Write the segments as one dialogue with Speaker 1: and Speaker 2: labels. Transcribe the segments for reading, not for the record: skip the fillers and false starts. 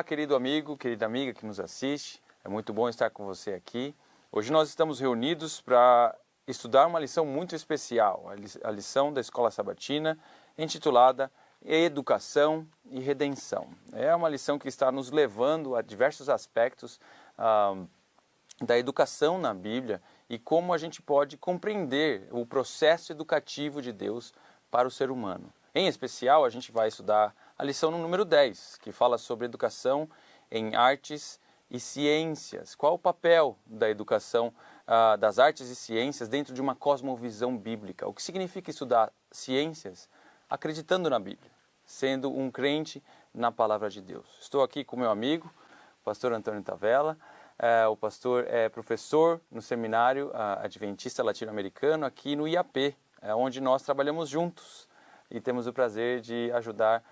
Speaker 1: querido amigo, querida amiga que nos assiste. É muito bom estar com você aqui. Hoje nós estamos reunidos para estudar uma lição muito especial, a lição da Escola Sabatina, intitulada Educação e Redenção. É uma lição que está nos levando a diversos aspectos da educação na Bíblia e como a gente pode compreender o processo educativo de Deus para o ser humano. Em especial, a gente vai estudar a lição no número 10, que fala sobre educação em artes e ciências. Qual o papel da educação das artes e ciências dentro de uma cosmovisão bíblica? O que significa estudar ciências acreditando na Bíblia, sendo um crente na palavra de Deus. Estou aqui com meu amigo, o pastor Antônio Tavella. O pastor é professor no Seminário Adventista Latino-Americano aqui no IAP, onde nós trabalhamos juntos e temos o prazer de ajudar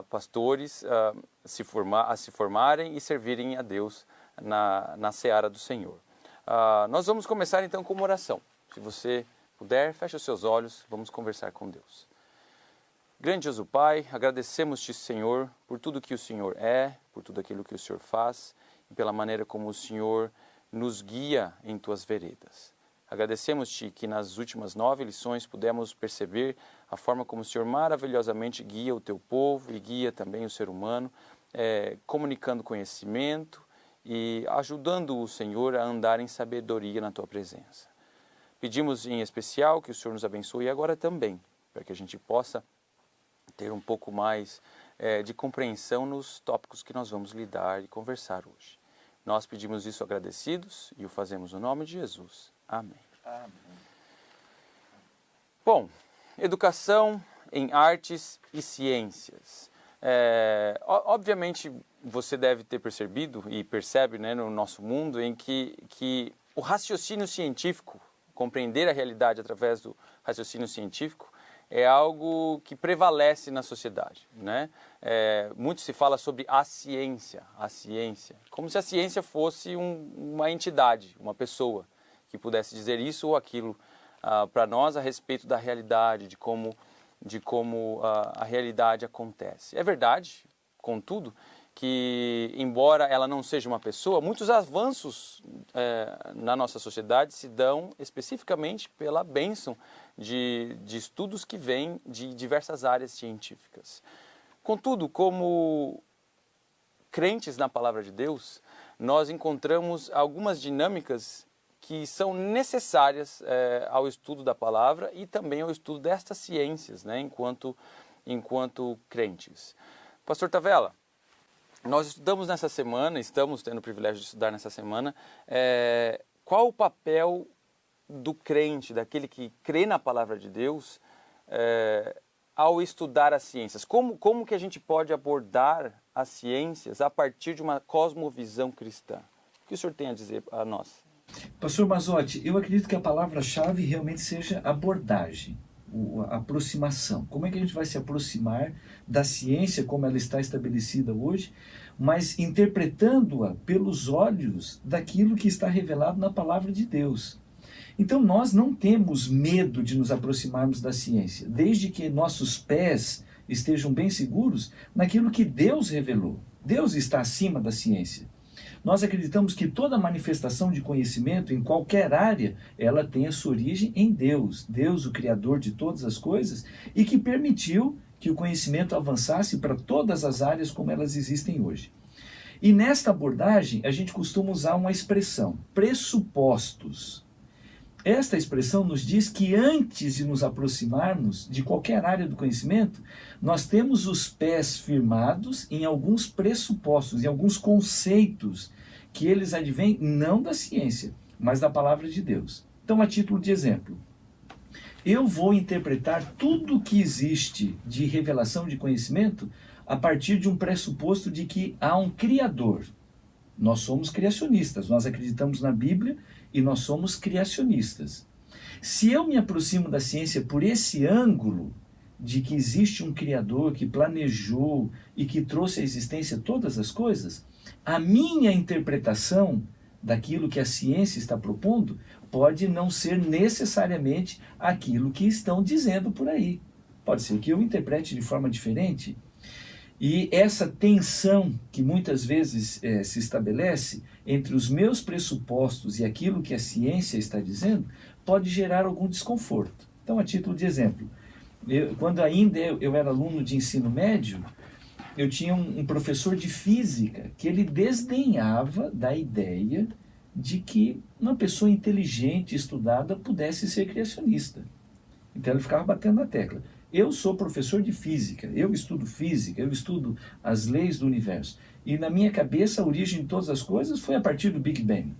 Speaker 1: pastores a se formarem e servirem a Deus na seara do Senhor. Nós vamos começar então com uma oração. Se você puder, feche os seus olhos, vamos conversar com Deus. Grandioso Pai, agradecemos-te, Senhor, por tudo que o Senhor é, por tudo aquilo que o Senhor faz e pela maneira como o Senhor nos guia em tuas veredas. Agradecemos-te que nas últimas 9 lições pudemos perceber a forma como o Senhor maravilhosamente guia o teu povo e guia também o ser humano, comunicando conhecimento e ajudando o Senhor a andar em sabedoria na tua presença. Pedimos em especial que o Senhor nos abençoe agora também, para que a gente possa ter um pouco mais de compreensão nos tópicos que nós vamos lidar e conversar hoje. Nós pedimos isso agradecidos e o fazemos no nome de Jesus. Amém. Amém. Bom, educação em artes e ciências. Obviamente você deve ter percebido e percebe, né, no nosso mundo em que o raciocínio científico, compreender a realidade através do raciocínio científico, é algo que prevalece na sociedade, né? Muito se fala sobre a ciência, como se a ciência fosse uma entidade, uma pessoa que pudesse dizer isso ou aquilo para nós a respeito da realidade, de como a realidade acontece. É verdade, contudo, que embora ela não seja uma pessoa, muitos avanços na nossa sociedade se dão especificamente pela bênção de estudos que vêm de diversas áreas científicas. Contudo, como crentes na palavra de Deus, nós encontramos algumas dinâmicas que são necessárias ao estudo da palavra e também ao estudo destas ciências, né, enquanto crentes. Pastor Tavella, nós estamos tendo o privilégio de estudar nessa semana, qual o papel do crente, daquele que crê na palavra de Deus, ao estudar as ciências? Como que a gente pode abordar as ciências a partir de uma cosmovisão cristã? O que o senhor tem a dizer a nós?
Speaker 2: Pastor Mazzotti, eu acredito que a palavra-chave realmente seja abordagem, a aproximação. Como é que a gente vai se aproximar da ciência como ela está estabelecida hoje, mas interpretando-a pelos olhos daquilo que está revelado na palavra de Deus? Então nós não temos medo de nos aproximarmos da ciência, desde que nossos pés estejam bem seguros naquilo que Deus revelou. Deus está acima da ciência. Nós acreditamos que toda manifestação de conhecimento, em qualquer área, ela tem a sua origem em Deus. Deus, o Criador de todas as coisas, e que permitiu que o conhecimento avançasse para todas as áreas como elas existem hoje. E nesta abordagem, a gente costuma usar uma expressão, pressupostos. Esta expressão nos diz que antes de nos aproximarmos de qualquer área do conhecimento, nós temos os pés firmados em alguns pressupostos, em alguns conceitos, que eles advêm não da ciência, mas da palavra de Deus. Então, a título de exemplo, eu vou interpretar tudo que existe de revelação de conhecimento a partir de um pressuposto de que há um Criador. Nós somos criacionistas, nós acreditamos na Bíblia e nós somos criacionistas. Se eu me aproximo da ciência por esse ângulo de que existe um Criador que planejou e que trouxe à existência todas as coisas, a minha interpretação daquilo que a ciência está propondo pode não ser necessariamente aquilo que estão dizendo por aí. Pode ser que eu interprete de forma diferente. E essa tensão que muitas vezes se estabelece entre os meus pressupostos e aquilo que a ciência está dizendo, pode gerar algum desconforto. Então, a título de exemplo, quando ainda eu era aluno de ensino médio, eu tinha um professor de física que ele desdenhava da ideia de que uma pessoa inteligente, estudada, pudesse ser criacionista. Então ele ficava batendo na tecla. Eu sou professor de física, eu estudo as leis do universo. E na minha cabeça a origem de todas as coisas foi a partir do Big Bang.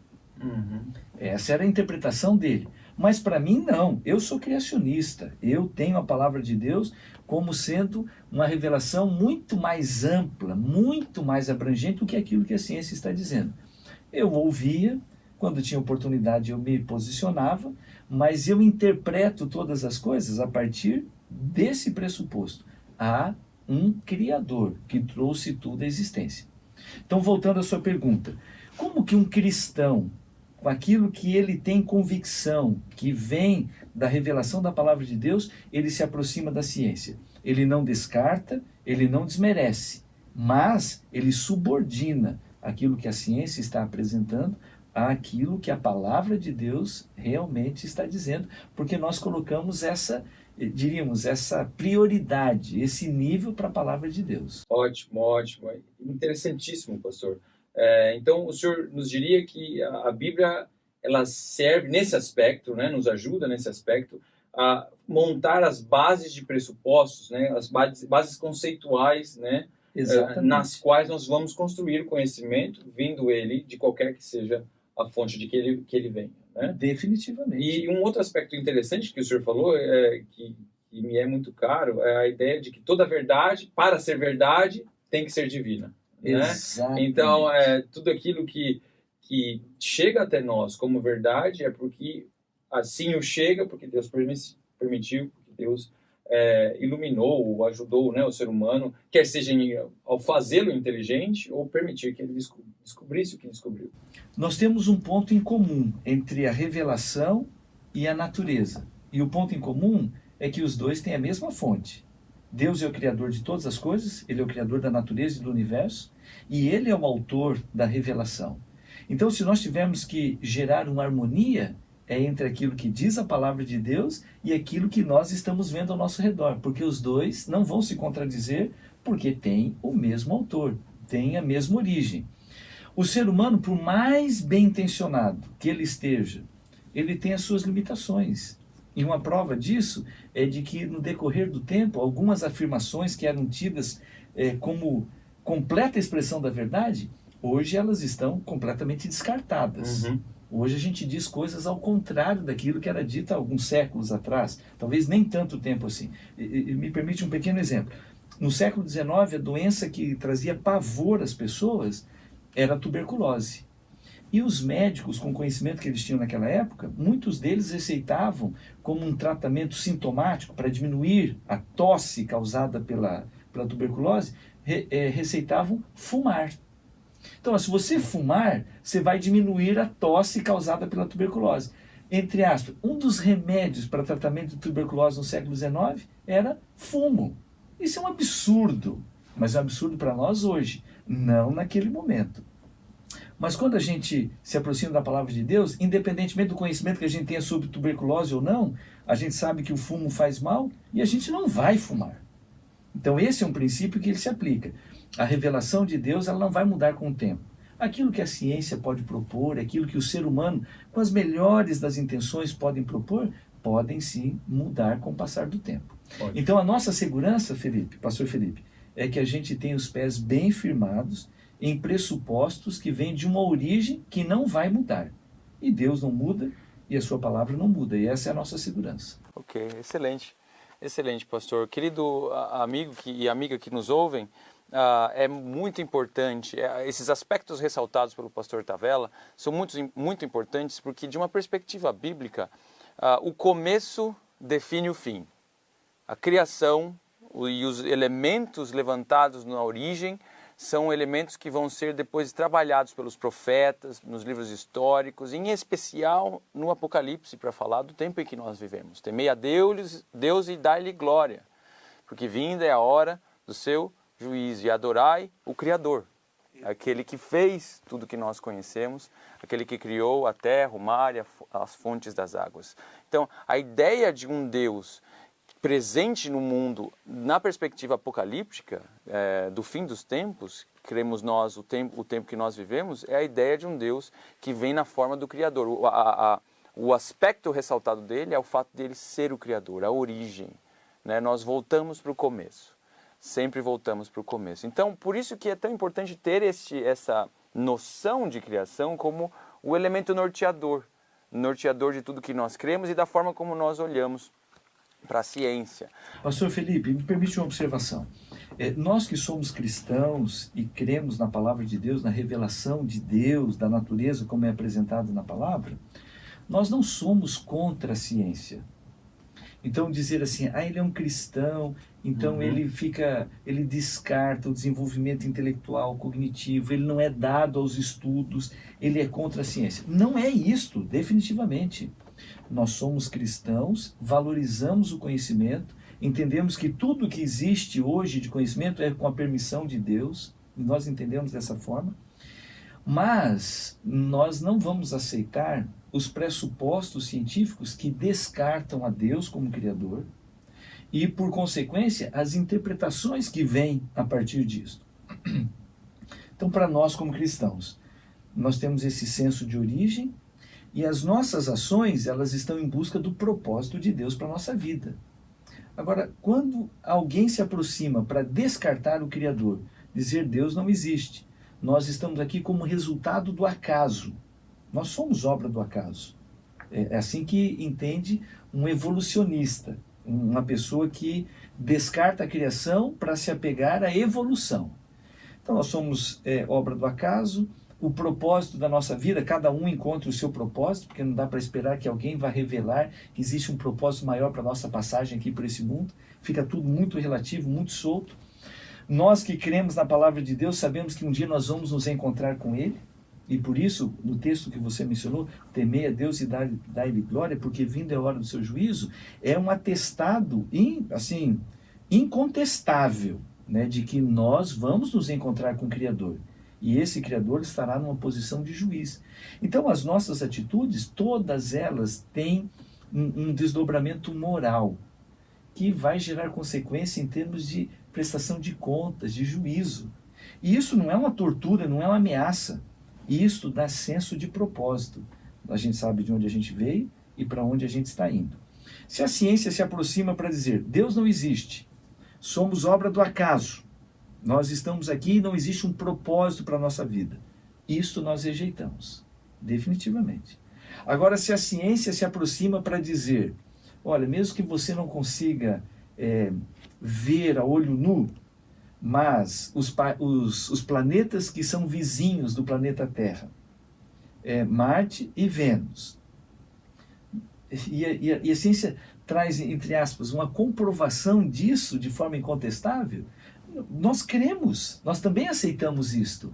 Speaker 2: Essa era a interpretação dele. Mas para mim não, eu sou criacionista. Eu tenho a palavra de Deus como sendo uma revelação muito mais ampla, muito mais abrangente do que aquilo que a ciência está dizendo. Eu ouvia, quando tinha oportunidade eu me posicionava, mas eu interpreto todas as coisas a partir desse pressuposto. Há um Criador que trouxe tudo à existência. Então, voltando à sua pergunta, como que um cristão, com aquilo que ele tem convicção, que vem da revelação da palavra de Deus, ele se aproxima da ciência? Ele não descarta, ele não desmerece, mas ele subordina aquilo que a ciência está apresentando àquilo que a palavra de Deus realmente está dizendo, porque nós colocamos essa prioridade, esse nível para a palavra de Deus.
Speaker 1: Ótimo, ótimo. Interessantíssimo, pastor. Então, o senhor nos diria que a Bíblia, ela serve nesse aspecto, né, nos ajuda nesse aspecto, a montar as bases de pressupostos, né, as bases conceituais, né, nas quais nós vamos construir o conhecimento, vindo ele de qualquer que seja a fonte de que ele venha. Né?
Speaker 2: Definitivamente.
Speaker 1: E um outro aspecto interessante que o senhor falou, que me é muito caro, é a ideia de que toda verdade, para ser verdade, tem que ser divina. Né? Então, tudo aquilo que chega até nós como verdade é porque assim o chega, porque Deus permitiu, porque Deus iluminou, ajudou, né, o ser humano, quer seja ao fazê-lo inteligente ou permitir que ele descobrisse o que descobriu.
Speaker 2: Nós temos um ponto em comum entre a revelação e a natureza. E o ponto em comum é que os dois têm a mesma fonte. Deus é o Criador de todas as coisas, Ele é o Criador da natureza e do universo, e Ele é o autor da revelação. Então, se nós tivermos que gerar uma harmonia, é entre aquilo que diz a palavra de Deus e aquilo que nós estamos vendo ao nosso redor, porque os dois não vão se contradizer, porque têm o mesmo autor, têm a mesma origem. O ser humano, por mais bem intencionado que ele esteja, ele tem as suas limitações. E uma prova disso é de que, no decorrer do tempo, algumas afirmações que eram tidas como completa expressão da verdade, hoje elas estão completamente descartadas. Hoje a gente diz coisas ao contrário daquilo que era dito há alguns séculos atrás, talvez nem tanto tempo assim. Me permite um pequeno exemplo. No século XIX, a doença que trazia pavor às pessoas era a tuberculose. E os médicos, com o conhecimento que eles tinham naquela época, muitos deles receitavam como um tratamento sintomático para diminuir a tosse causada pela tuberculose, receitavam fumar. Então, se você fumar, você vai diminuir a tosse causada pela tuberculose. Entre aspas, um dos remédios para tratamento de tuberculose no século XIX era fumo. Isso é um absurdo, mas é um absurdo para nós hoje, não naquele momento. Mas quando a gente se aproxima da palavra de Deus, independentemente do conhecimento que a gente tenha sobre tuberculose ou não, a gente sabe que o fumo faz mal e a gente não vai fumar. Então esse é um princípio que ele se aplica. A revelação de Deus, ela não vai mudar com o tempo. Aquilo que a ciência pode propor, aquilo que o ser humano, com as melhores das intenções, podem propor, podem sim mudar com o passar do tempo. Pode. Então a nossa segurança, pastor Felipe, é que a gente tem os pés bem firmados em pressupostos que vêm de uma origem que não vai mudar. E Deus não muda e a sua palavra não muda. E essa é a nossa segurança.
Speaker 1: Ok, excelente. Excelente, pastor. Querido amigo e amiga que nos ouvem, é muito importante, esses aspectos ressaltados pelo pastor Tavella são muito importantes porque, de uma perspectiva bíblica, o começo define o fim. A criação e os elementos levantados na origem são elementos que vão ser depois trabalhados pelos profetas, nos livros históricos, em especial no Apocalipse, para falar do tempo em que nós vivemos. Temei a Deus e dai-lhe glória, porque vinda é a hora do seu juízo, e adorai o Criador, aquele que fez tudo que nós conhecemos, aquele que criou a terra, o mar e as fontes das águas. Então, a ideia de um Deus presente no mundo, na perspectiva apocalíptica, do fim dos tempos, cremos nós, o tempo que nós vivemos, é a ideia de um Deus que vem na forma do Criador. O aspecto ressaltado dele é o fato dele ser o Criador, a origem. Né? Nós voltamos para o começo, sempre voltamos para o começo. Então, por isso que é tão importante ter essa noção de criação como o elemento norteador de tudo que nós cremos e da forma como nós olhamos para a ciência.
Speaker 2: Pastor Felipe, me permite uma observação. Nós que somos cristãos e cremos na palavra de Deus, na revelação de Deus, da natureza como é apresentado na palavra, nós não somos contra a ciência. Então dizer assim, ele é um cristão, então ele descarta o desenvolvimento intelectual, cognitivo, ele não é dado aos estudos, ele é contra a ciência. Não é isto, definitivamente. Nós somos cristãos, valorizamos o conhecimento, entendemos que tudo que existe hoje de conhecimento é com a permissão de Deus, e nós entendemos dessa forma, mas nós não vamos aceitar os pressupostos científicos que descartam a Deus como Criador e, por consequência, as interpretações que vêm a partir disso. Então, para nós como cristãos, nós temos esse senso de origem e as nossas ações, elas estão em busca do propósito de Deus para a nossa vida. Agora, quando alguém se aproxima para descartar o Criador, dizer Deus não existe, nós estamos aqui como resultado do acaso. Nós somos obra do acaso. É assim que entende um evolucionista, uma pessoa que descarta a criação para se apegar à evolução. Então nós somos obra do acaso, o propósito da nossa vida, cada um encontra o seu propósito, porque não dá para esperar que alguém vá revelar que existe um propósito maior para a nossa passagem aqui por esse mundo, fica tudo muito relativo, muito solto. Nós que cremos na palavra de Deus, sabemos que um dia nós vamos nos encontrar com Ele, e por isso, no texto que você mencionou, temei a Deus e dai-lhe glória, porque vindo é a hora do seu juízo, é um atestado incontestável, né, de que nós vamos nos encontrar com o Criador. E esse Criador estará numa posição de juiz. Então as nossas atitudes, todas elas têm um desdobramento moral, que vai gerar consequência em termos de prestação de contas, de juízo. E isso não é uma tortura, não é uma ameaça. Isso dá senso de propósito. A gente sabe de onde a gente veio e para onde a gente está indo. Se a ciência se aproxima para dizer, Deus não existe, somos obra do acaso, nós estamos aqui e não existe um propósito para a nossa vida, isto nós rejeitamos, definitivamente. Agora, se a ciência se aproxima para dizer, olha, mesmo que você não consiga ver a olho nu, mas os planetas que são vizinhos do planeta Terra, Marte e Vênus, e a ciência traz, entre aspas, uma comprovação disso de forma incontestável, nós cremos, nós também aceitamos isto.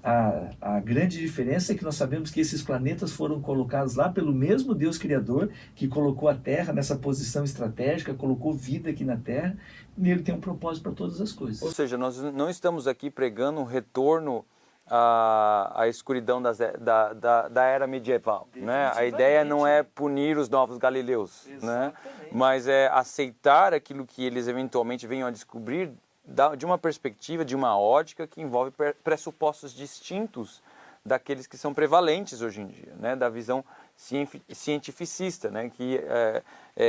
Speaker 2: A grande diferença é que nós sabemos que esses planetas foram colocados lá pelo mesmo Deus Criador, que colocou a Terra nessa posição estratégica, colocou vida aqui na Terra, e Ele tem um propósito para todas as coisas.
Speaker 1: Ou seja, nós não estamos aqui pregando um retorno à escuridão da era medieval. Né? A ideia não é punir os novos galileus, né? Mas é aceitar aquilo que eles eventualmente venham a descobrir de uma perspectiva, de uma ótica que envolve pressupostos distintos daqueles que são prevalentes hoje em dia, né? Da visão cientificista, né? Que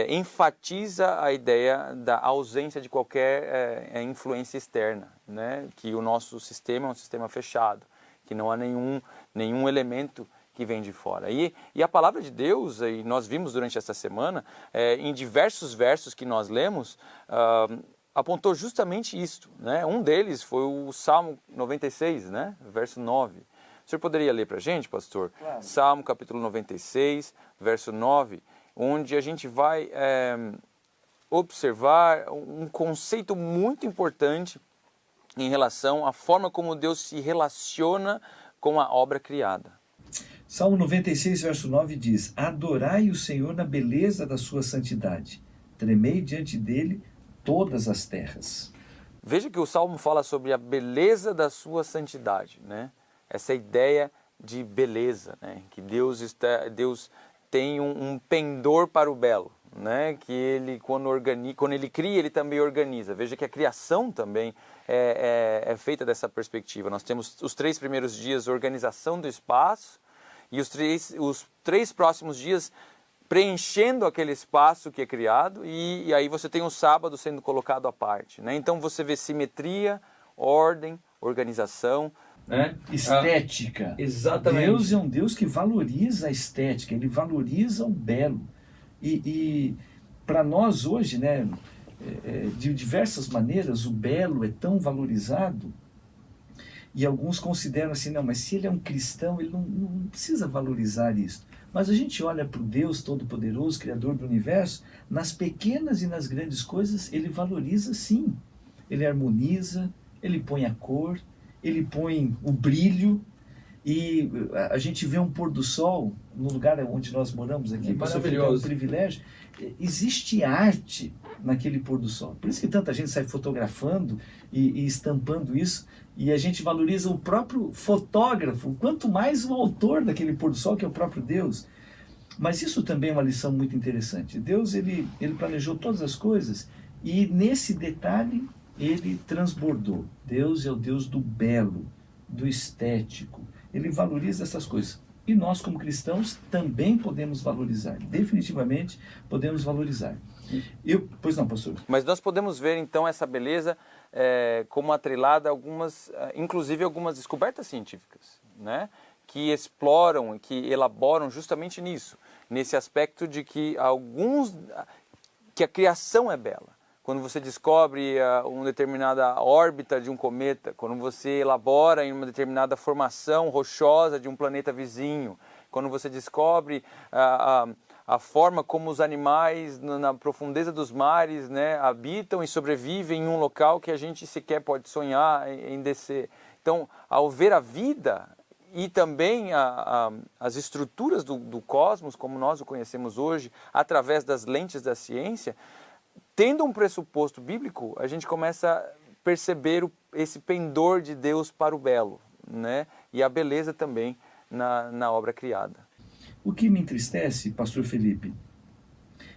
Speaker 1: enfatiza a ideia da ausência de qualquer influência externa, né? Que o nosso sistema é um sistema fechado, que não há nenhum elemento que vem de fora. E a palavra de Deus, e nós vimos durante essa semana, em diversos versos que nós lemos, apontou justamente isto, né? Um deles foi o Salmo 96, né? Verso 9. O senhor poderia ler para a gente, pastor? Claro. Salmo capítulo 96, verso 9, onde a gente vai observar um conceito muito importante em relação à forma como Deus se relaciona com a obra criada.
Speaker 2: Salmo 96, verso 9 diz, adorai o Senhor na beleza da sua santidade, tremei diante dele todas as terras.
Speaker 1: Veja que o Salmo fala sobre a beleza da sua santidade, né? Essa ideia de beleza, né? Que Deus tem um pendor para o belo, né? Que ele, quando ele cria, ele também organiza. Veja que a criação também é feita dessa perspectiva. Nós temos os 3 primeiros dias, organização do espaço, e os três próximos dias preenchendo aquele espaço que é criado, e aí você tem o sábado sendo colocado à parte, né? Então você vê simetria, ordem, organização,
Speaker 2: né? Estética.
Speaker 1: Exatamente.
Speaker 2: Deus é um Deus que valoriza a estética, ele valoriza o belo. E para nós hoje, né, de diversas maneiras, o belo é tão valorizado, e alguns consideram assim, não, mas se ele é um cristão, ele não precisa valorizar isso. Mas a gente olha para o Deus Todo-Poderoso, Criador do Universo, nas pequenas e nas grandes coisas, ele valoriza sim. Ele harmoniza, ele põe a cor, ele põe o brilho, e a gente vê um pôr do sol no lugar onde nós moramos aqui,
Speaker 1: maravilhoso.
Speaker 2: É um privilégio. Existe arte naquele pôr do sol. Por isso que tanta gente sai fotografando e estampando isso, e a gente valoriza o próprio fotógrafo, quanto mais o autor daquele pôr do sol, que é o próprio Deus. Mas isso também é uma lição muito interessante. Deus, ele planejou todas as coisas, e nesse detalhe ele transbordou. Deus é o Deus do belo, do estético. Ele valoriza essas coisas. E nós, como cristãos, também podemos valorizar. Definitivamente podemos valorizar. Pois não, pastor?
Speaker 1: Mas nós podemos ver, então, essa beleza como atrelada a inclusive algumas descobertas científicas, né? Que exploram e que elaboram justamente nisso. Nesse aspecto de que a criação é bela. Quando você descobre uma determinada órbita de um cometa, quando você elabora em uma determinada formação rochosa de um planeta vizinho, quando você descobre a forma como os animais na profundeza dos mares, né, habitam e sobrevivem em um local que a gente sequer pode sonhar em descer. Então, ao ver a vida e também as estruturas do cosmos, como nós o conhecemos hoje, através das lentes da ciência, tendo um pressuposto bíblico, a gente começa a perceber esse pendor de Deus para o belo, né? E a beleza também na obra criada.
Speaker 2: O que me entristece, pastor Felipe,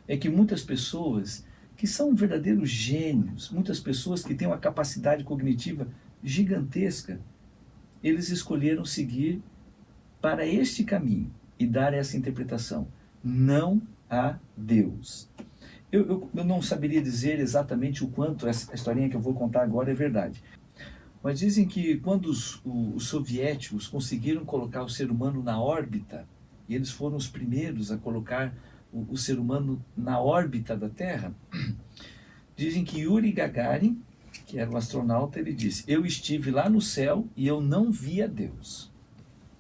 Speaker 2: é que muitas pessoas que são verdadeiros gênios, muitas pessoas que têm uma capacidade cognitiva gigantesca, eles escolheram seguir para este caminho e dar essa interpretação. Não há Deus. Eu não saberia dizer exatamente o quanto essa historinha que eu vou contar agora é verdade. Mas dizem que quando os soviéticos conseguiram colocar o ser humano na órbita, e eles foram os primeiros a colocar o ser humano na órbita da Terra, dizem que Yuri Gagarin, que era um astronauta, ele disse: eu estive lá no céu e eu não vi a Deus.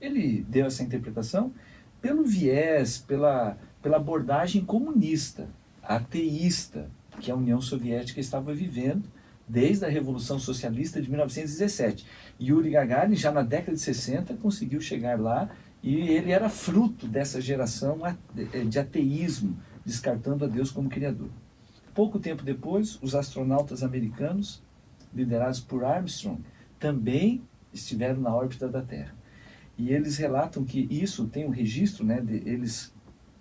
Speaker 2: Ele deu essa interpretação pelo viés, pela abordagem comunista, ateísta, que a União Soviética estava vivendo desde a Revolução Socialista de 1917. Yuri Gagarin, já na década de 60, conseguiu chegar lá, e ele era fruto dessa geração de ateísmo, descartando a Deus como Criador. Pouco tempo depois, os astronautas americanos, liderados por Armstrong, também estiveram na órbita da Terra. E eles relatam que isso tem um registro, né, de eles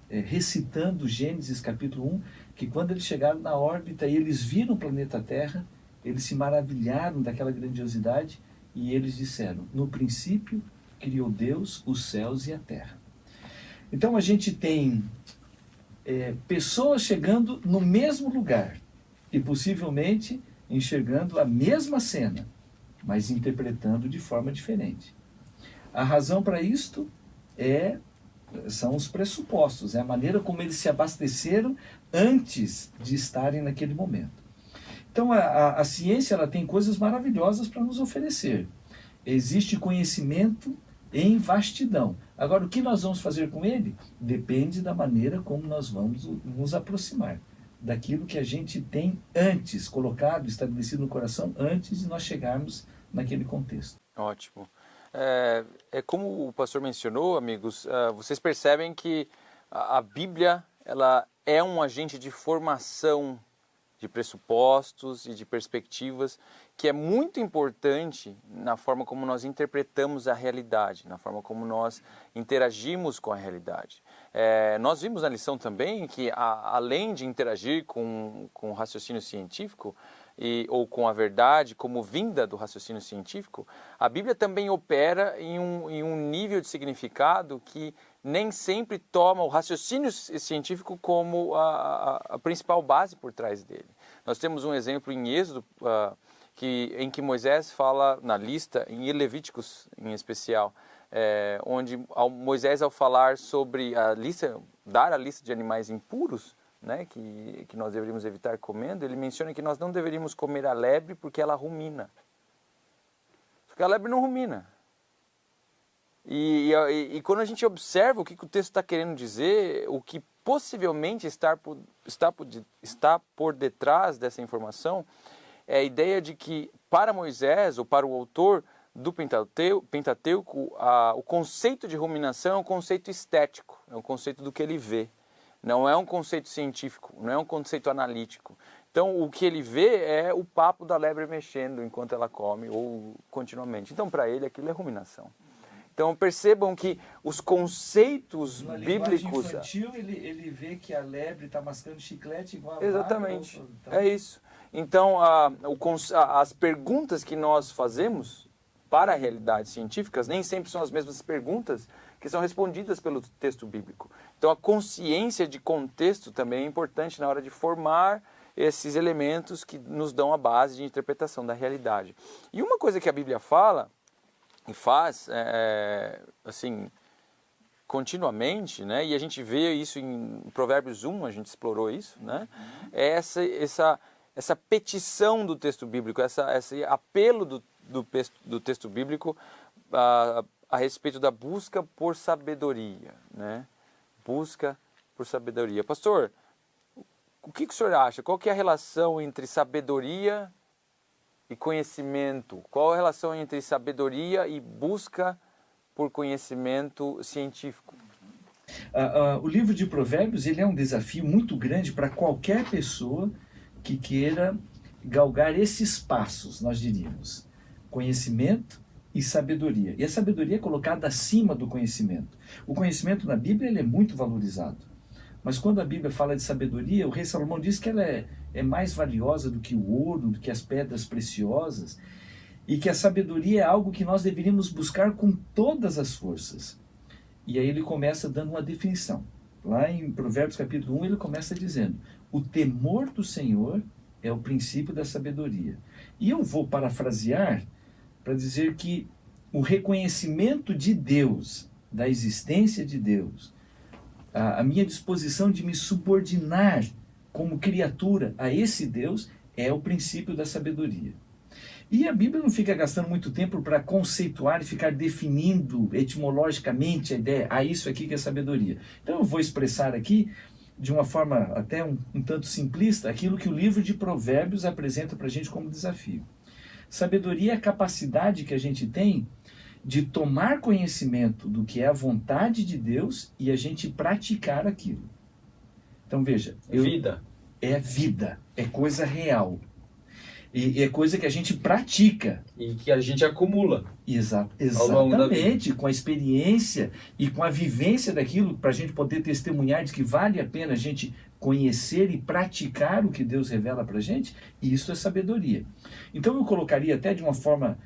Speaker 2: recitando Gênesis capítulo 1, que quando eles chegaram na órbita e eles viram o planeta Terra, eles se maravilharam daquela grandiosidade, e eles disseram: no princípio criou Deus os céus e a terra. Então a gente tem pessoas chegando no mesmo lugar e possivelmente enxergando a mesma cena, mas interpretando de forma diferente. A razão para isto são os pressupostos, é a maneira como eles se abasteceram antes de estarem naquele momento. Então a ciência, ela tem coisas maravilhosas para nos oferecer. Existe conhecimento em vastidão. Agora, o que nós vamos fazer com ele depende da maneira como nós vamos nos aproximar daquilo que a gente tem antes, colocado, estabelecido no coração, antes de nós chegarmos naquele contexto.
Speaker 1: Ótimo. Como o pastor mencionou, amigos, vocês percebem que a Bíblia, ela é um agente de formação de pressupostos e de perspectivas, que é muito importante na forma como nós interpretamos a realidade, na forma como nós interagimos com a realidade. Nós vimos na lição também que, além de interagir com o raciocínio científico, ou com a verdade como vinda do raciocínio científico, a Bíblia também opera em um nível de significado que nem sempre toma o raciocínio científico como a principal base por trás dele. Nós temos um exemplo em Êxodo, em que Moisés fala na lista, em Levíticos em especial, onde Moisés, ao falar sobre dar a lista de animais impuros, né, que nós deveríamos evitar comendo, ele menciona que nós não deveríamos comer a lebre porque ela rumina. Só que a lebre não rumina. E quando a gente observa o que o texto está querendo dizer, o que possivelmente está por detrás dessa informação, é a ideia de que, para Moisés, ou para o autor do Pentateuco, o conceito de ruminação é um conceito estético, é um conceito do que ele vê. Não é um conceito científico, não é um conceito analítico. Então, o que ele vê é o papo da lebre mexendo enquanto ela come, ou continuamente. Então, para ele, aquilo é ruminação. Então, percebam que os conceitos
Speaker 2: na
Speaker 1: bíblicos...
Speaker 2: infantil, ele vê que a lebre está mascando chiclete igual a
Speaker 1: Exatamente,
Speaker 2: vaca, então...
Speaker 1: é isso. Então, as perguntas que nós fazemos para a realidade científicas nem sempre são as mesmas perguntas que são respondidas pelo texto bíblico. Então, a consciência de contexto também é importante na hora de formar esses elementos que nos dão a base de interpretação da realidade. E uma coisa que a Bíblia fala e faz, assim, continuamente, né? E a gente vê isso em Provérbios 1, a gente explorou isso, né? É essa petição do texto bíblico, esse apelo do texto bíblico a respeito da busca por sabedoria, né? Busca por sabedoria. Pastor, o que o senhor acha? Qual que é a relação entre sabedoria e conhecimento? Qual a relação entre sabedoria e busca por conhecimento científico?
Speaker 2: O livro de Provérbios, ele é um desafio muito grande para qualquer pessoa que queira galgar esses passos, nós diríamos. Conhecimento e sabedoria. E a sabedoria é colocada acima do conhecimento. O conhecimento na Bíblia ele é muito valorizado. Mas quando a Bíblia fala de sabedoria, o rei Salomão diz que ela é mais valiosa do que o ouro, do que as pedras preciosas, e que a sabedoria é algo que nós deveríamos buscar com todas as forças. E aí ele começa dando uma definição. Lá em Provérbios capítulo 1, ele começa dizendo: o temor do Senhor é o princípio da sabedoria. E eu vou parafrasear para dizer que o reconhecimento de Deus, da existência de Deus, a minha disposição de me subordinar como criatura a esse Deus é o princípio da sabedoria. E a Bíblia não fica gastando muito tempo para conceituar e ficar definindo etimologicamente a ideia, isso aqui que é sabedoria. Então eu vou expressar aqui, de uma forma até um tanto simplista, aquilo que o livro de Provérbios apresenta para a gente como desafio. Sabedoria é a capacidade que a gente tem de tomar conhecimento do que é a vontade de Deus e a gente praticar aquilo. Então veja,
Speaker 3: vida.
Speaker 2: É vida, é coisa real. E é coisa que a gente pratica.
Speaker 3: E que a gente acumula.
Speaker 2: Exatamente, com a experiência e com a vivência daquilo, para a gente poder testemunhar de que vale a pena a gente conhecer e praticar o que Deus revela para a gente, e isso é sabedoria. Então eu colocaria até de uma forma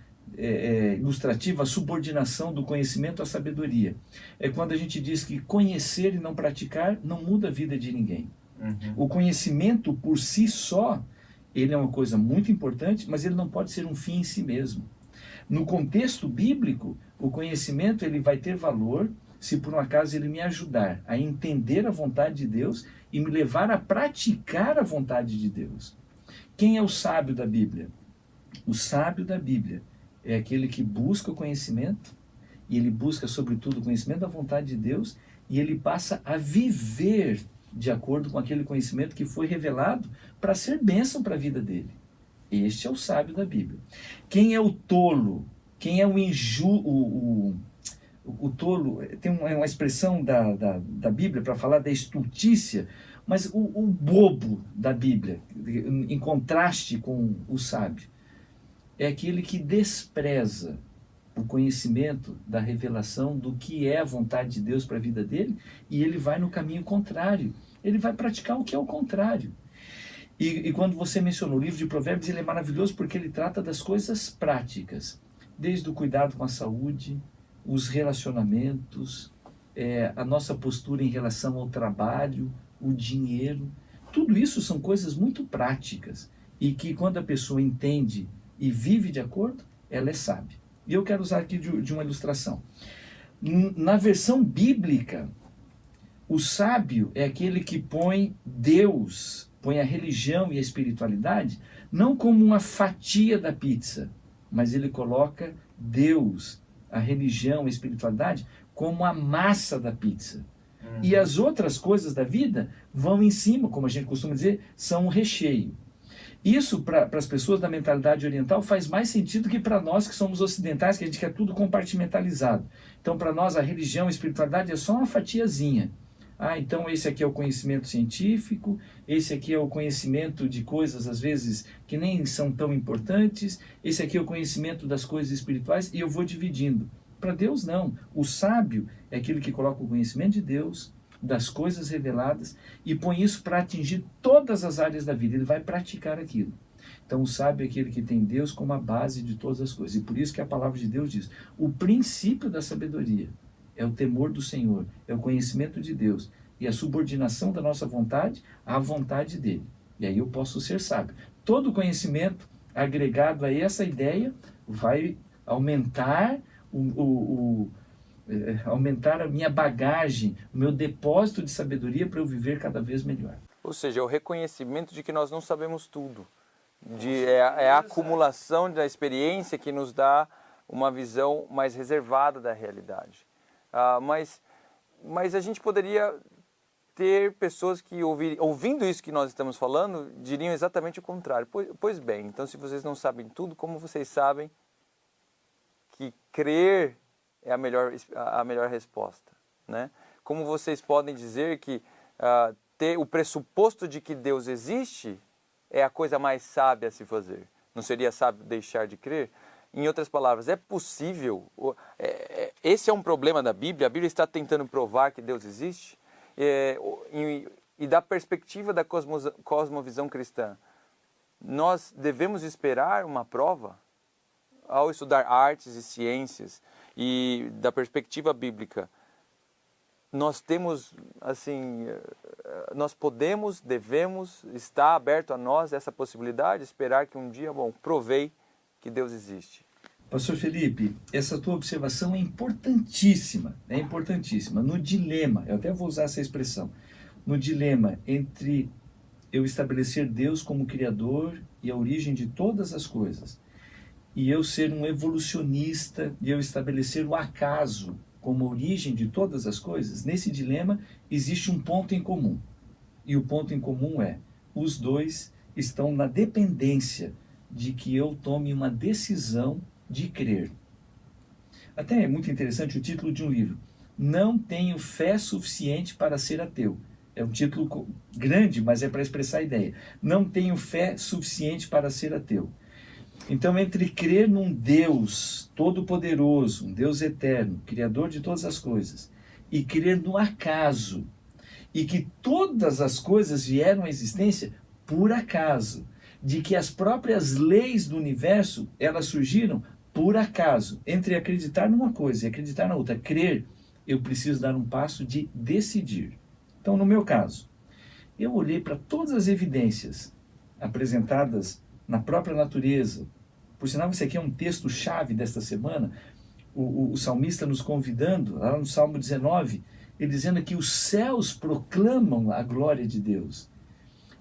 Speaker 2: ilustrativa a subordinação do conhecimento à sabedoria. É quando a gente diz que conhecer e não praticar não muda a vida de ninguém. O conhecimento por si só, ele é uma coisa muito importante, mas ele não pode ser um fim em si mesmo. No contexto bíblico, o conhecimento ele vai ter valor se por um acaso ele me ajudar a entender a vontade de Deus e me levar a praticar a vontade de Deus. Quem é o sábio da Bíblia? O sábio da Bíblia é aquele que busca o conhecimento, e ele busca sobretudo o conhecimento da vontade de Deus, e ele passa a viver de acordo com aquele conhecimento que foi revelado para ser bênção para a vida dele. Este é o sábio da Bíblia. Quem é o tolo? Quem é o tolo? Tem uma expressão da Bíblia para falar da estultícia. Mas o bobo da Bíblia, em contraste com o sábio, é aquele que despreza o conhecimento da revelação do que é a vontade de Deus para a vida dele, e ele vai no caminho contrário. Ele vai praticar o que é o contrário. E quando você mencionou o livro de Provérbios, ele é maravilhoso porque ele trata das coisas práticas, desde o cuidado com a saúde, os relacionamentos, a nossa postura em relação ao trabalho, o dinheiro. Tudo isso são coisas muito práticas e que quando a pessoa entende e vive de acordo, ela é sábia. E eu quero usar aqui de uma ilustração. Na versão bíblica, o sábio é aquele que põe Deus, põe a religião e a espiritualidade, não como uma fatia da pizza, mas ele coloca Deus, a religião, a espiritualidade, como a massa da pizza. E as outras coisas da vida vão em cima, como a gente costuma dizer, são o recheio. Isso, para as pessoas da mentalidade oriental, faz mais sentido que para nós que somos ocidentais, que a gente quer tudo compartimentalizado. Então, para nós, a religião e a espiritualidade é só uma fatiazinha. Então esse aqui é o conhecimento científico, esse aqui é o conhecimento de coisas, às vezes, que nem são tão importantes, esse aqui é o conhecimento das coisas espirituais, e eu vou dividindo. Para Deus, não. O sábio é aquele que coloca o conhecimento de Deus, das coisas reveladas, e põe isso para atingir todas as áreas da vida. Ele vai praticar aquilo. Então o sábio é aquele que tem Deus como a base de todas as coisas. E por isso que a palavra de Deus diz, o princípio da sabedoria é o temor do Senhor, é o conhecimento de Deus e a subordinação da nossa vontade à vontade dele. E aí eu posso ser sábio. Todo conhecimento agregado a essa ideia vai aumentar aumentar a minha bagagem, o meu depósito de sabedoria para eu viver cada vez melhor.
Speaker 1: Ou seja, é o reconhecimento de que nós não sabemos tudo. É a acumulação da experiência que nos dá uma visão mais reservada da realidade. Mas a gente poderia ter pessoas que, ouvindo isso que nós estamos falando, diriam exatamente o contrário. Pois bem, então se vocês não sabem tudo, como vocês sabem que crer é a melhor resposta, né? Como vocês podem dizer que ter o pressuposto de que Deus existe é a coisa mais sábia a se fazer? Não seria sábio deixar de crer? Em outras palavras, é possível, esse é um problema da Bíblia, a Bíblia está tentando provar que Deus existe, e da perspectiva da cosmovisão cristã, nós devemos esperar uma prova? Ao estudar artes e ciências, e da perspectiva bíblica, nós temos, assim, nós podemos, devemos, está aberto a nós essa possibilidade, esperar que um dia, provei que Deus existe.
Speaker 2: Pastor Felipe, essa tua observação é importantíssima, no dilema, eu até vou usar essa expressão, no dilema entre eu estabelecer Deus como Criador e a origem de todas as coisas, e eu ser um evolucionista, e eu estabelecer o acaso como origem de todas as coisas, nesse dilema existe um ponto em comum, e o ponto em comum é, os dois estão na dependência de que eu tome uma decisão de crer. Até é muito interessante o título de um livro, Não Tenho Fé Suficiente para Ser Ateu. É um título grande, mas é para expressar a ideia. Não tenho fé suficiente para ser ateu. Então, entre crer num Deus todo-poderoso, um Deus eterno, criador de todas as coisas, e crer no acaso, e que todas as coisas vieram à existência por acaso, de que as próprias leis do universo, elas surgiram por acaso. Entre acreditar numa coisa e acreditar na outra, crer, eu preciso dar um passo de decidir. Então, no meu caso, eu olhei para todas as evidências apresentadas na própria natureza. Por sinal, esse aqui é um texto-chave desta semana, o salmista nos convidando, lá no Salmo 19, ele dizendo que os céus proclamam a glória de Deus.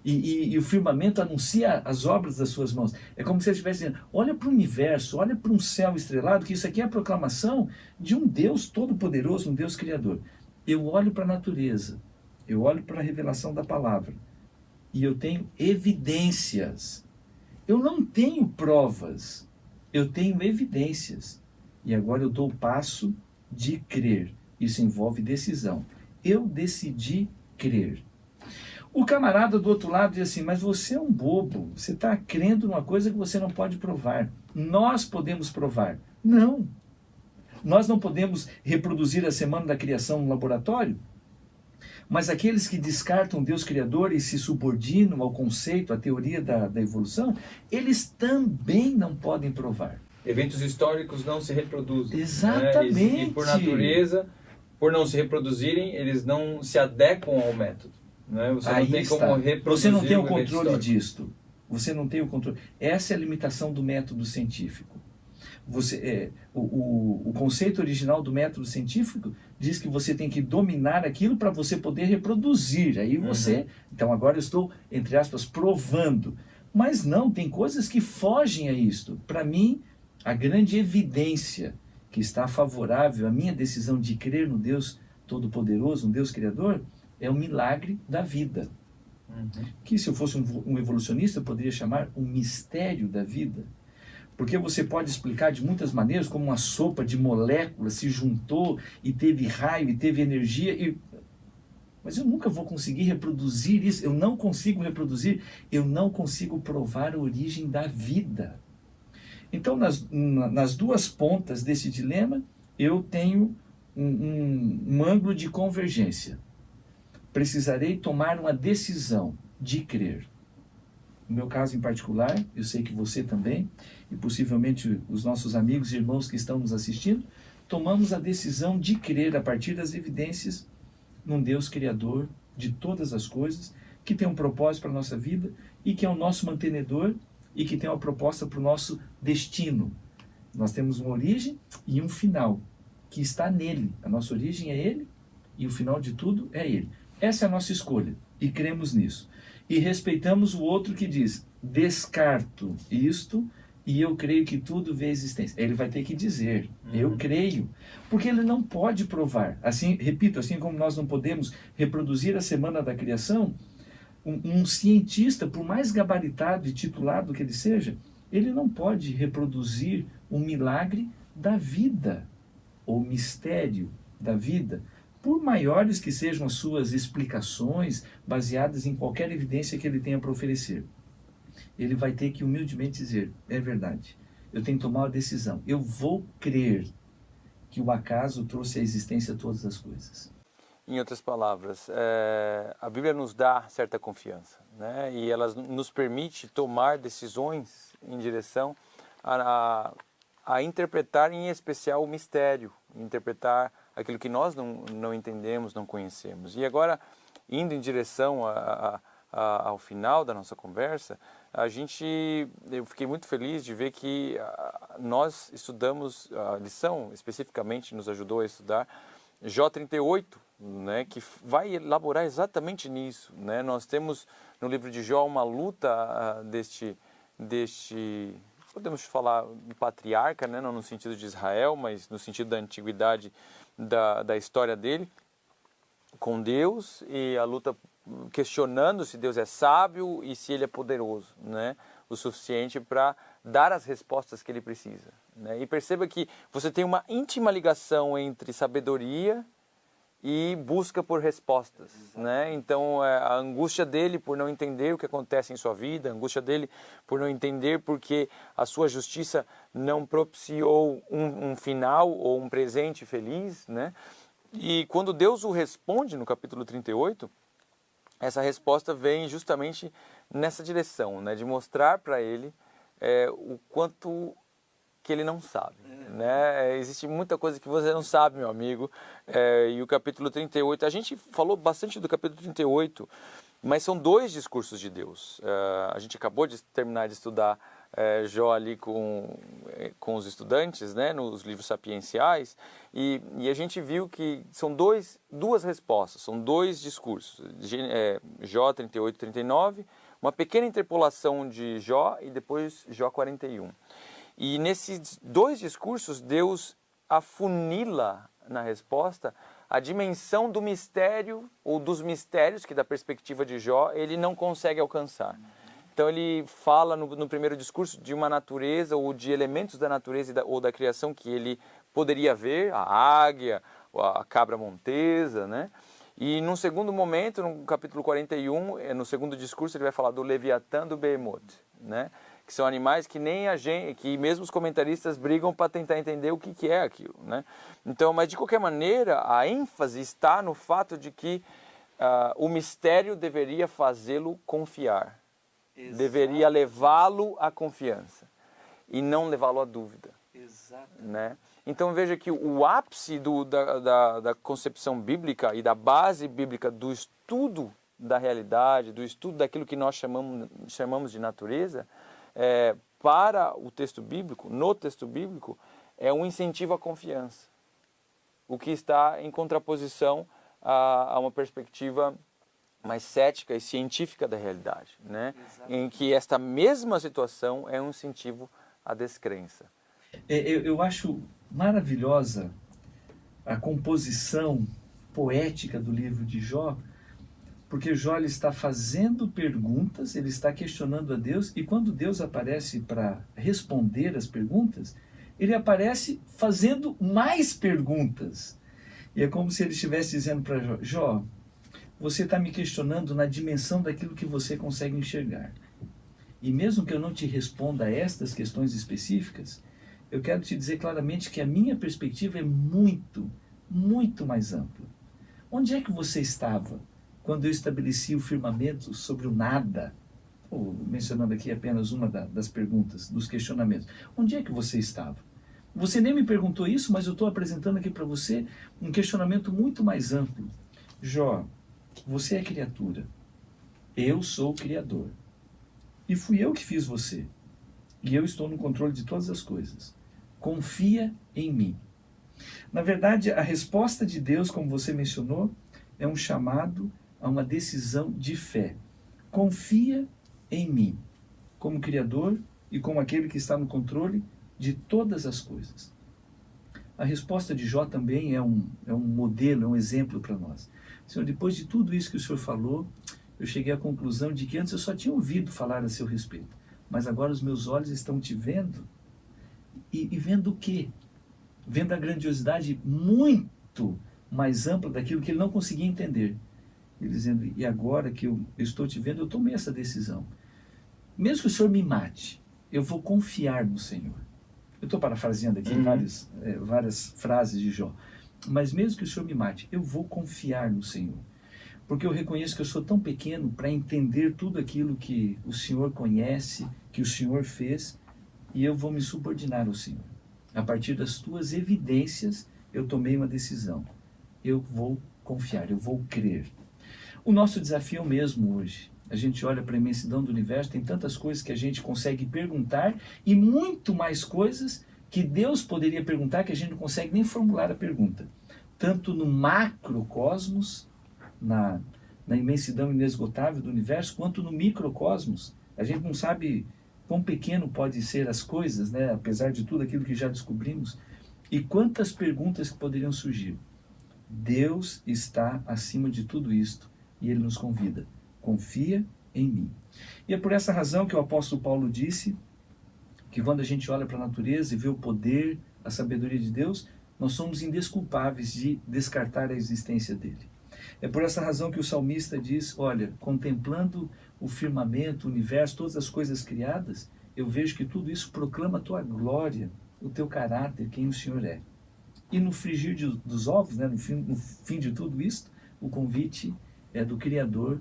Speaker 2: E o firmamento anuncia as obras das suas mãos. É como se ele estivesse dizendo, olha para o universo, olha para um céu estrelado, que isso aqui é a proclamação de um Deus todo-poderoso, um Deus criador. Eu olho para a natureza, eu olho para a revelação da palavra, e eu tenho evidências. Eu não tenho provas, eu tenho evidências. E agora eu dou o passo de crer. Isso envolve decisão. Eu decidi crer. O camarada do outro lado diz assim, mas você é um bobo, você está crendo numa coisa que você não pode provar. Nós podemos provar. Não. Nós não podemos reproduzir a semana da criação no laboratório, mas aqueles que descartam Deus Criador e se subordinam ao conceito, à teoria da evolução, eles também não podem provar.
Speaker 1: Eventos históricos não se reproduzem.
Speaker 2: Exatamente.
Speaker 1: Né? E por natureza, por não se reproduzirem, eles não se adequam ao método. Né? Você
Speaker 2: Aí
Speaker 1: não tem
Speaker 2: está.
Speaker 1: como reproduzir.
Speaker 2: Você não tem o
Speaker 1: evento
Speaker 2: controle
Speaker 1: histórico.
Speaker 2: disto. Você não tem o controle. Essa é a limitação do método científico. O conceito original do método científico diz que você tem que dominar aquilo para você poder reproduzir. Aí você... Então agora eu estou, entre aspas, provando. Mas não, tem coisas que fogem a isto. Para mim, a grande evidência que está favorável à minha decisão de crer no Deus Todo-Poderoso, no Deus Criador, é o milagre da vida. Que se eu fosse um evolucionista, eu poderia chamar um mistério da vida. Porque você pode explicar de muitas maneiras como uma sopa de moléculas se juntou e teve raio e teve energia. Mas eu nunca vou conseguir reproduzir isso. Eu não consigo reproduzir. Eu não consigo provar a origem da vida. Então, nas duas pontas desse dilema, eu tenho um ângulo de convergência. Precisarei tomar uma decisão de crer. No meu caso em particular, eu sei que você também, e possivelmente os nossos amigos e irmãos que estão nos assistindo, tomamos a decisão de crer a partir das evidências num Deus Criador de todas as coisas, que tem um propósito para a nossa vida e que é o nosso mantenedor e que tem uma proposta para o nosso destino. Nós temos uma origem e um final, que está nele. A nossa origem é ele e o final de tudo é ele. Essa é a nossa escolha e cremos nisso. E respeitamos o outro que diz, descarto isto e eu creio que tudo vê existência. Ele vai ter que dizer, eu creio. Porque ele não pode provar. Assim, repito, assim como nós não podemos reproduzir a semana da criação, um cientista, por mais gabaritado e titulado que ele seja, ele não pode reproduzir um milagre da vida, ou mistério da vida, por maiores que sejam as suas explicações, baseadas em qualquer evidência que ele tenha para oferecer. Ele vai ter que humildemente dizer, é verdade, eu tenho que tomar uma decisão, eu vou crer que o acaso trouxe à existência todas as coisas.
Speaker 1: Em outras palavras, a Bíblia nos dá certa confiança, né? E ela nos permite tomar decisões em direção a interpretar em especial o mistério, interpretar aquilo que nós não entendemos, não conhecemos. E agora, indo em direção ao final da nossa conversa, eu fiquei muito feliz de ver que nós estudamos, a lição especificamente nos ajudou a estudar Jó 38, né, que vai elaborar exatamente nisso. Né? Nós temos no livro de Jó uma luta deste podemos falar patriarca, né, não no sentido de Israel, mas no sentido da antiguidade da história dele, com Deus, e a luta questionando se Deus é sábio e se ele é poderoso, né, o suficiente para dar as respostas que ele precisa. Né? E perceba que você tem uma íntima ligação entre sabedoria e busca por respostas, né? Então, a angústia dele por não entender o que acontece em sua vida, a angústia dele por não entender porque a sua justiça não propiciou um final ou um presente feliz, né? E quando Deus o responde no capítulo 38, essa resposta vem justamente nessa direção, né? De mostrar para ele o quanto que ele não sabe, né? Existe muita coisa que você não sabe, meu amigo, e o capítulo 38, a gente falou bastante do capítulo 38, mas são dois discursos de Deus. A gente acabou de terminar de estudar Jó ali com os estudantes, né, nos livros sapienciais, e a gente viu que são duas respostas, são dois discursos, Jó 38 e 39, uma pequena interpolação de Jó e depois Jó 41. E nesses dois discursos, Deus afunila na resposta a dimensão do mistério, ou dos mistérios, que da perspectiva de Jó, ele não consegue alcançar. Então ele fala no primeiro discurso de uma natureza, ou de elementos da natureza ou da criação que ele poderia ver, a águia, a cabra montesa, né? E num segundo momento, no capítulo 41, no segundo discurso, ele vai falar do Leviatã, do Behemoth, né? Que são animais que nem a gente, que mesmo os comentaristas brigam para tentar entender o que é aquilo, né? Então, mas de qualquer maneira, a ênfase está no fato de que o mistério deveria fazê-lo confiar. Exato. Deveria levá-lo à confiança e não levá-lo à dúvida. Exato. Né? Então veja que o ápice da concepção bíblica e da base bíblica do estudo da realidade, do estudo daquilo que nós chamamos de natureza, para o texto bíblico, no texto bíblico, é um incentivo à confiança. O que está em contraposição a uma perspectiva mais cética e científica da realidade, né? Em que esta mesma situação é um incentivo à descrença.
Speaker 2: Eu acho maravilhosa a composição poética do livro de Jó, porque Jó ele está fazendo perguntas, ele está questionando a Deus, e quando Deus aparece para responder as perguntas, ele aparece fazendo mais perguntas. E é como se ele estivesse dizendo para Jó: Jó, você está me questionando na dimensão daquilo que você consegue enxergar. E mesmo que eu não te responda a estas questões específicas, eu quero te dizer claramente que a minha perspectiva é muito, muito mais ampla. Onde é que você estava quando eu estabeleci o firmamento sobre o nada? Mencionando aqui apenas uma das perguntas, dos questionamentos. Onde é que você estava? Você nem me perguntou isso, mas eu estou apresentando aqui para você um questionamento muito mais amplo. Jó, você é criatura. Eu sou o Criador. E fui eu que fiz você. E eu estou no controle de todas as coisas. Confia em mim. Na verdade, a resposta de Deus, como você mencionou, é um chamado a uma decisão de fé. Confia em mim, como Criador e como aquele que está no controle de todas as coisas. A resposta de Jó também é um modelo, é um exemplo para nós. Senhor, depois de tudo isso que o Senhor falou, eu cheguei à conclusão de que antes eu só tinha ouvido falar a seu respeito, mas agora os meus olhos estão te vendo. E vendo o quê? Vendo a grandiosidade muito mais ampla daquilo que ele não conseguia entender. Ele dizendo: e agora que eu estou te vendo, eu tomei essa decisão. Mesmo que o Senhor me mate, eu vou confiar no Senhor. Eu estou parafraseando aqui várias frases de Jó. Mas mesmo que o Senhor me mate, eu vou confiar no Senhor. Porque eu reconheço que eu sou tão pequeno para entender tudo aquilo que o Senhor conhece, que o Senhor fez, e eu vou me subordinar ao Senhor. A partir das tuas evidências, eu tomei uma decisão. Eu vou confiar, eu vou crer. O nosso desafio é o mesmo hoje. A gente olha para a imensidão do universo, tem tantas coisas que a gente consegue perguntar e muito mais coisas que Deus poderia perguntar que a gente não consegue nem formular a pergunta. Tanto no macrocosmos, na imensidão inesgotável do universo, quanto no microcosmos. A gente não sabe quão pequeno pode ser as coisas, né? Apesar de tudo aquilo que já descobrimos. E quantas perguntas que poderiam surgir. Deus está acima de tudo isto e Ele nos convida. Confia em mim. E é por essa razão que o apóstolo Paulo disse que quando a gente olha para a natureza e vê o poder, a sabedoria de Deus, nós somos indesculpáveis de descartar a existência dele. É por essa razão que o salmista diz: olha, contemplando o firmamento, o universo, todas as coisas criadas, eu vejo que tudo isso proclama a tua glória, o teu caráter, quem o Senhor é. E no frigir dos ovos, né, no fim de tudo isso, o convite é do Criador,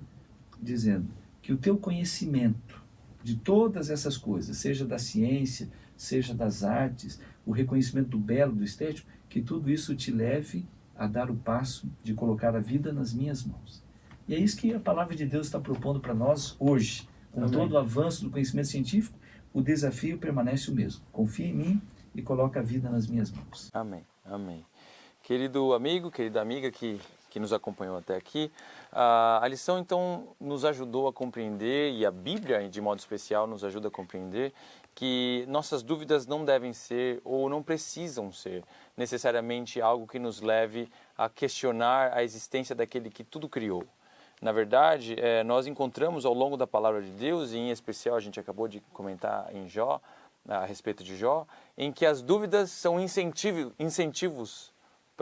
Speaker 2: dizendo que o teu conhecimento de todas essas coisas, seja da ciência, seja das artes, o reconhecimento do belo, do estético, que tudo isso te leve a dar o passo de colocar a vida nas minhas mãos. E é isso que a palavra de Deus está propondo para nós hoje. Com
Speaker 1: Amém.
Speaker 2: Todo o avanço do conhecimento científico, o desafio permanece o mesmo. Confia em mim e coloca a vida nas minhas mãos.
Speaker 1: Amém, amém. Querido amigo, querida amiga que nos acompanhou até aqui, a lição então nos ajudou a compreender, e a Bíblia de modo especial nos ajuda a compreender, que nossas dúvidas não devem ser ou não precisam ser necessariamente algo que nos leve a questionar a existência daquele que tudo criou. Na verdade, nós encontramos ao longo da palavra de Deus, e em especial a gente acabou de comentar em Jó, a respeito de Jó, em que as dúvidas são incentivos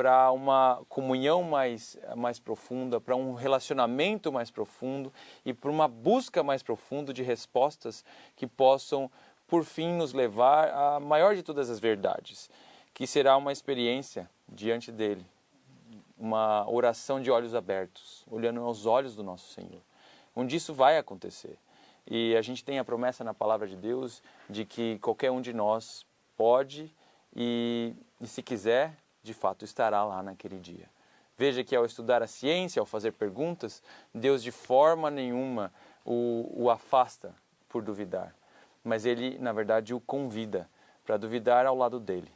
Speaker 1: para uma comunhão mais profunda, para um relacionamento mais profundo e para uma busca mais profunda de respostas que possam, por fim, nos levar à maior de todas as verdades, que será uma experiência diante dele, uma oração de olhos abertos, olhando aos olhos do nosso Senhor, onde isso vai acontecer. E a gente tem a promessa na palavra de Deus de que qualquer um de nós pode e se quiser, de fato estará lá naquele dia. Veja que ao estudar a ciência, ao fazer perguntas, Deus de forma nenhuma o afasta por duvidar, mas Ele, na verdade, o convida para duvidar ao lado dele,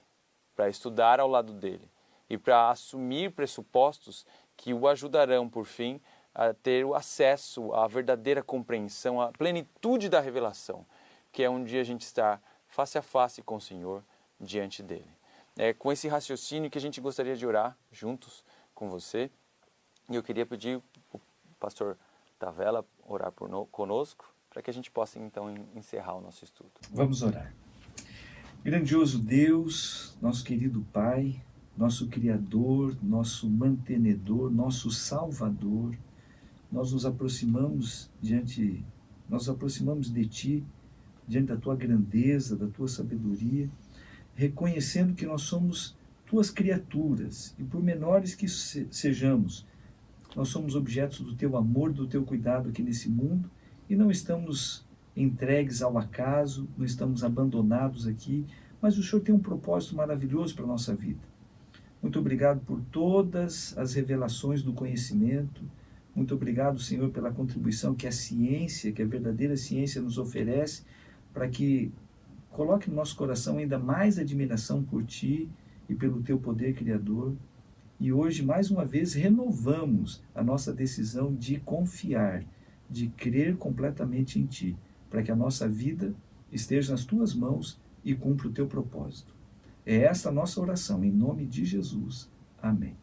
Speaker 1: para estudar ao lado dele e para assumir pressupostos que o ajudarão, por fim, a ter o acesso à verdadeira compreensão, à plenitude da revelação, que é um dia a gente estar face a face com o Senhor, diante dele. É com esse raciocínio que a gente gostaria de orar juntos com você. E eu queria pedir o pastor Tavella orar conosco, para que a gente possa então encerrar o nosso estudo.
Speaker 2: Vamos orar. Grandioso Deus, nosso querido Pai, nosso Criador, nosso mantenedor, nosso Salvador, nós nos aproximamos de Ti, diante da Tua grandeza, da Tua sabedoria, reconhecendo que nós somos Tuas criaturas, e por menores que sejamos, nós somos objetos do Teu amor, do Teu cuidado aqui nesse mundo, e não estamos entregues ao acaso, não estamos abandonados aqui, mas o Senhor tem um propósito maravilhoso para a nossa vida. Muito obrigado por todas as revelações do conhecimento, muito obrigado, Senhor, pela contribuição que a ciência, que a verdadeira ciência nos oferece, para que coloque no nosso coração ainda mais admiração por Ti e pelo Teu poder criador. E hoje, mais uma vez, renovamos a nossa decisão de confiar, de crer completamente em Ti, para que a nossa vida esteja nas Tuas mãos e cumpra o Teu propósito. É esta a nossa oração, em nome de Jesus. Amém.